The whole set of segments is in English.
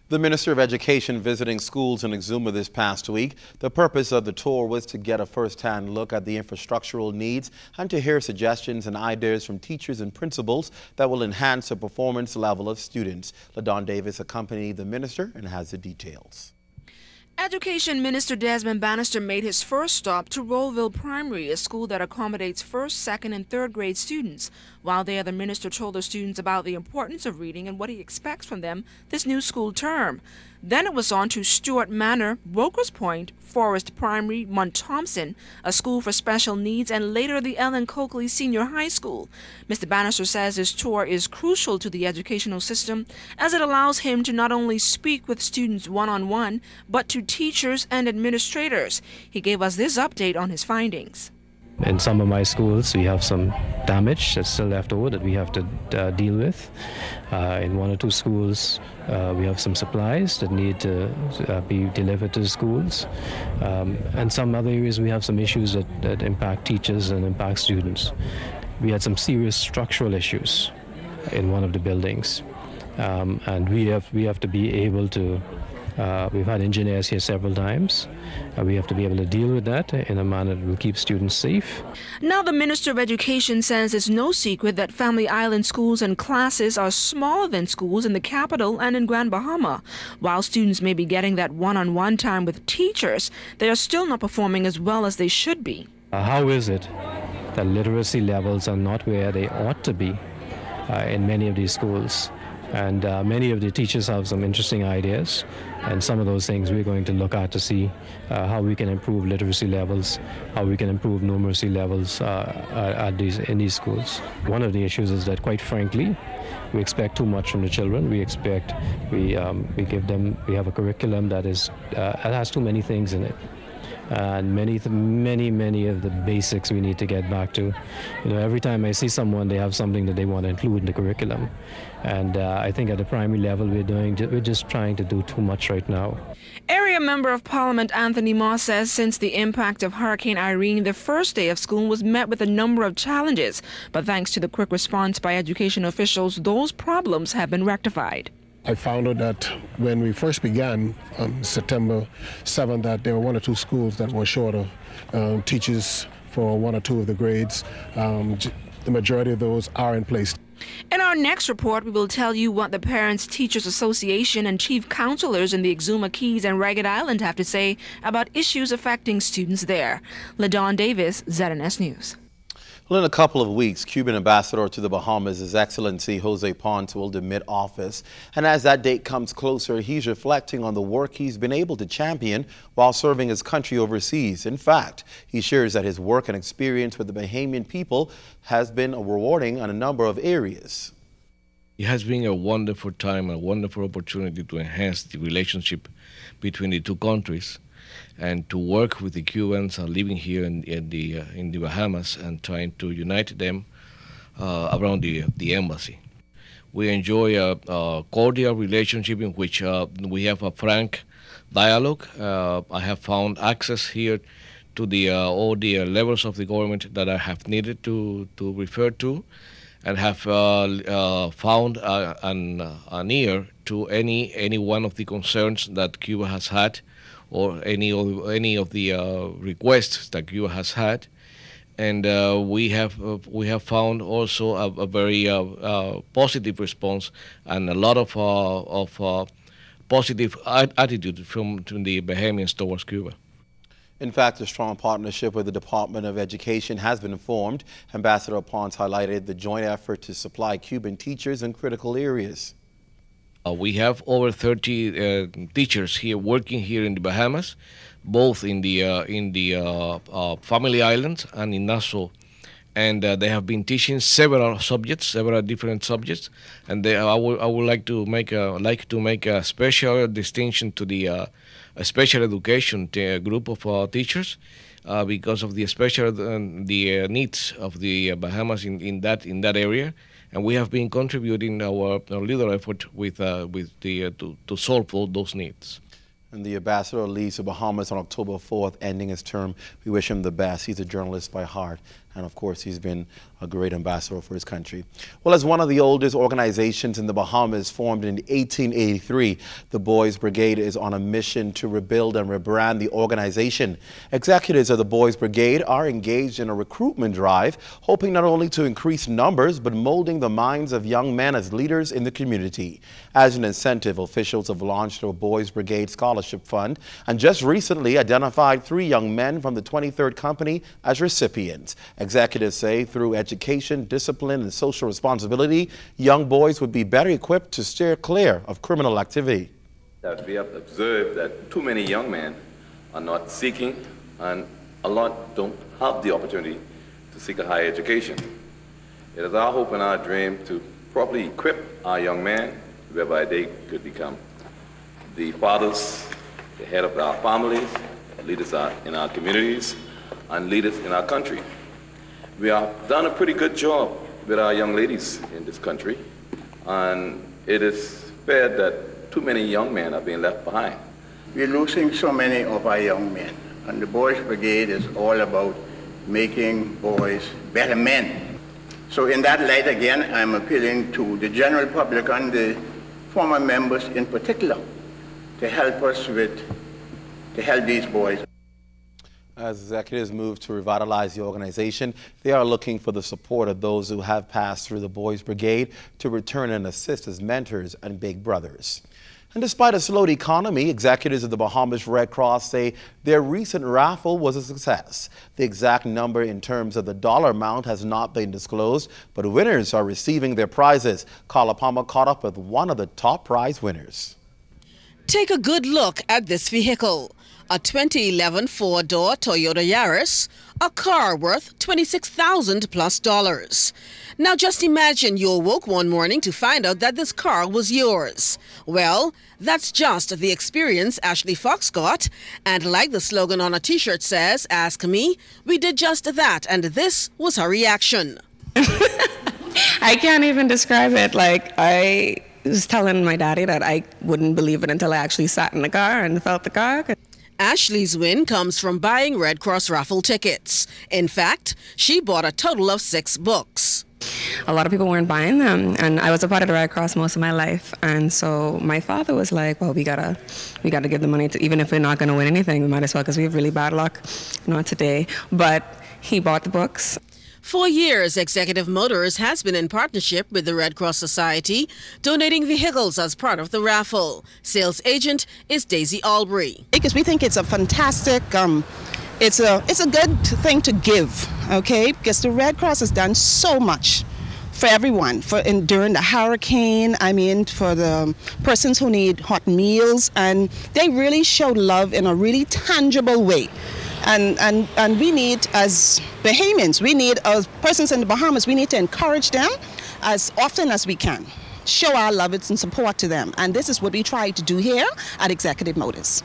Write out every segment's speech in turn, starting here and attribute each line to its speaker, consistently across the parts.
Speaker 1: The Minister of Education visiting schools in Exuma this past week. The purpose of the tour was to get a first-hand look at the infrastructural needs and to hear suggestions and ideas from teachers and principals that will enhance the performance level of students. LaDon Davis accompanied the minister and has the details.
Speaker 2: Education Minister Desmond Bannister made his first stop to Rollville Primary, a school that accommodates first, second, and third grade students. While there, the minister told the students about the importance of reading and what he expects from them this new school term. Then it was on to Stewart Manor, Brokers Point, Forest Primary, Mont Thompson, a school for special needs, and later the Ellen Coakley Senior High School. Mr. Bannister says this tour is crucial to the educational system as it allows him to not only speak with students one-on-one, but to teachers and administrators. He gave us this update on his findings.
Speaker 3: In some of my schools, we have some damage that's still left over that we have to deal with. In one or two schools, we have some supplies that need to be delivered to the schools. And some other areas, we have some issues that impact teachers and impact students. We had some serious structural issues in one of the buildings. And we have to be able to we've had engineers here several times. We have to be able to deal with that in a manner that will keep students safe.
Speaker 2: Now the Minister of Education says it's no secret that Family Island schools and classes are smaller than schools in the capital and in Grand Bahama. While students may be getting that one-on-one time with teachers, they are still not performing as well as they should be.
Speaker 3: How is it that literacy levels are not where they ought to be in many of these schools? And many of the teachers have some interesting ideas, and some of those things we're going to look at to see how we can improve literacy levels, how we can improve numeracy levels in these schools. One of the issues is that, quite frankly, we expect too much from the children. We have a curriculum that has too many things in it. And many of the basics we need to get back to. You know, every time I see someone, they have something that they want to include in the curriculum. And I think at the primary level, we're just trying to do too much right now.
Speaker 2: Area Member of Parliament Anthony Moss says since the impact of Hurricane Irene, the first day of school was met with a number of challenges. But thanks to the quick response by education officials, those problems have been rectified.
Speaker 4: I found out that when we first began on September 7th that there were one or two schools that were short of teachers for one or two of the grades. The majority of those are in place.
Speaker 2: In our next report, we will tell you what the Parents Teachers Association and chief counselors in the Exuma Keys and Ragged Island have to say about issues affecting students there. LaDon Davis, ZNS News.
Speaker 1: Well, in a couple of weeks, Cuban ambassador to the Bahamas, His Excellency Jose Ponce, will demit office. And as that date comes closer, he's reflecting on the work he's been able to champion while serving his country overseas. In fact, he shares that his work and experience with the Bahamian people has been rewarding on a number of areas.
Speaker 5: It has been a wonderful time, a wonderful opportunity to enhance the relationship between the two countries, and to work with the Cubans living here in the Bahamas and trying to unite them around the embassy. We enjoy a cordial relationship in which we have a frank dialogue. I have found access here to all the levels of the government that I have needed to refer to, and have found an ear to any one of the concerns that Cuba has had, or any of the requests that Cuba has had, and we have found also a very positive response and a lot of positive attitude from the Bahamians towards Cuba.
Speaker 1: In fact, a strong partnership with the Department of Education has been formed. Ambassador Ponce highlighted the joint effort to supply Cuban teachers in critical areas.
Speaker 5: We have over 30 teachers here working here in the Bahamas, both in the Family Islands and in Nassau, and they have been teaching several different subjects. And I would like to make a special distinction to the special education group of teachers because of the special the needs of the Bahamas in that area. And we have been contributing our little effort to solve all those needs.
Speaker 1: And the ambassador leaves the Bahamas on October 4th, ending his term. We wish him the best. He's a journalist by heart. And of course, he's been A great ambassador for his country. Well, as one of the oldest organizations in the Bahamas, formed in 1883, the Boys Brigade is on a mission to rebuild and rebrand the organization. Executives of the Boys Brigade are engaged in a recruitment drive, hoping not only to increase numbers, but molding the minds of young men as leaders in the community. As an incentive, officials have launched a Boys Brigade Scholarship Fund and just recently identified 3 young men from the 23rd Company as recipients. Executives say through education, discipline, and social responsibility, young boys would be better equipped to steer clear of criminal activity.
Speaker 6: That we have observed that too many young men are not seeking, and a lot don't have the opportunity to seek a higher education. It is our hope and our dream to properly equip our young men, whereby they could become the fathers, the head of our families, leaders in our communities, and leaders in our country. We have done a pretty good job with our young ladies in this country, and it is fair that too many young men are being left behind.
Speaker 7: We're losing so many of our young men, and the Boys Brigade is all about making boys better men. So in that light, again, I'm appealing to the general public and the former members in particular to help us to help these boys.
Speaker 1: As executives move to revitalize the organization, they are looking for the support of those who have passed through the Boys Brigade to return and assist as mentors and big brothers. And despite a slowed economy, executives of the Bahamas Red Cross say their recent raffle was a success. The exact number in terms of the dollar amount has not been disclosed, but winners are receiving their prizes. Carla caught up with one of the top prize winners.
Speaker 8: Take a good look at this vehicle. A 2011 four-door Toyota Yaris, a car worth $26,000+. Now just imagine you awoke one morning to find out that this car was yours. Well, that's just the experience Ashley Fox got. And like the slogan on a t-shirt says, "Ask me," we did just that, and this was her reaction.
Speaker 9: I can't even describe it. Like, I was telling my daddy that I wouldn't believe it until I actually sat in the car and felt the car.
Speaker 8: Ashley's win comes from buying Red Cross raffle tickets. In fact, she bought a total of 6 books.
Speaker 9: A lot of people weren't buying them, and I was a part of the Red Cross most of my life, and so my father was like, well, we gotta give the money to, even if we're not gonna win anything, we might as well, because we have really bad luck, not today. But he bought the books.
Speaker 8: For years, Executive Motors has been in partnership with the Red Cross Society, donating vehicles as part of the raffle. Sales agent is Daisy Albury.
Speaker 10: Because we think it's a fantastic, it's a good thing to give, okay? Because the Red Cross has done so much for everyone, during the hurricane, I mean, for the persons who need hot meals, and they really show love in a really tangible way. And we need, as Bahamians, we need, as persons in the Bahamas, we need to encourage them as often as we can. Show our love and support to them. And this is what we try to do here at Executive Motors.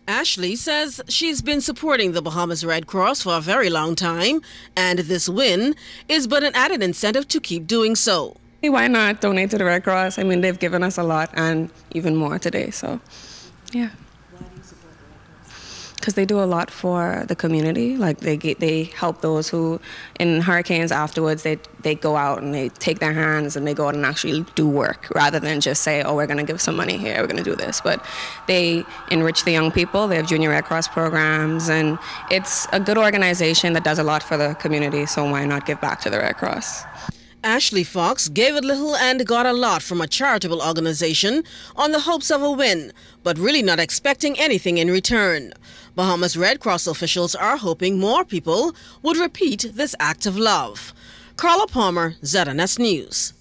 Speaker 8: Ashley says she's been supporting the Bahamas Red Cross for a very long time, and this win is but an added incentive to keep doing so.
Speaker 9: Why not donate to the Red Cross? I mean, they've given us a lot and even more today, so yeah. Because they do a lot for the community. Like they help those who, in hurricanes afterwards, they go out and they take their hands and they go out and actually do work, rather than just say, oh, we're going to give some money here, we're going to do this. But they enrich the young people. They have Junior Red Cross programs, and it's a good organization that does a lot for the community, so why not give back to the Red Cross?
Speaker 8: Ashley Fox gave a little and got a lot from a charitable organization on the hopes of a win, but really not expecting anything in return. Bahamas Red Cross officials are hoping more people would repeat this act of love. Carla, ZNS News.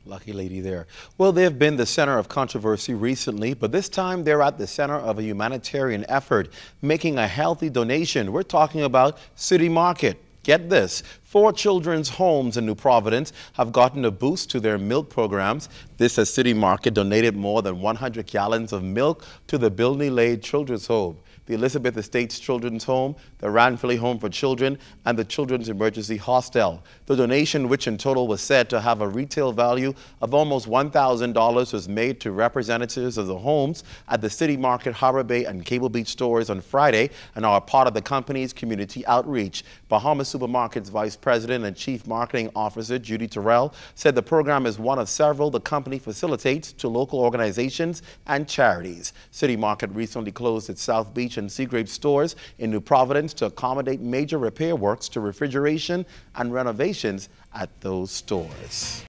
Speaker 1: Lucky lady there. Well, they've been the center of controversy recently, but this time they're at the center of a humanitarian effort, making a healthy donation. We're talking about City Market. Get this, 4 children's homes in New Providence have gotten a boost to their milk programs. This as City Market donated more than 100 gallons of milk to the Bilney Lade Children's Home. the Elizabeth Estates Children's Home, the Ranfilly Home for Children, and the Children's Emergency Hostel. The donation, which in total was said to have a retail value of almost $1,000, was made to representatives of the homes at the City Market, Harbor Bay, and Cable Beach stores on Friday and are part of the company's community outreach. Bahamas Supermarket's Vice President and Chief Marketing Officer Judy Terrell said the program is one of several the company facilitates to local organizations and charities. City Market recently closed its South Beach and Seagrape stores in New Providence to accommodate major repair works to refrigeration and renovations at those stores.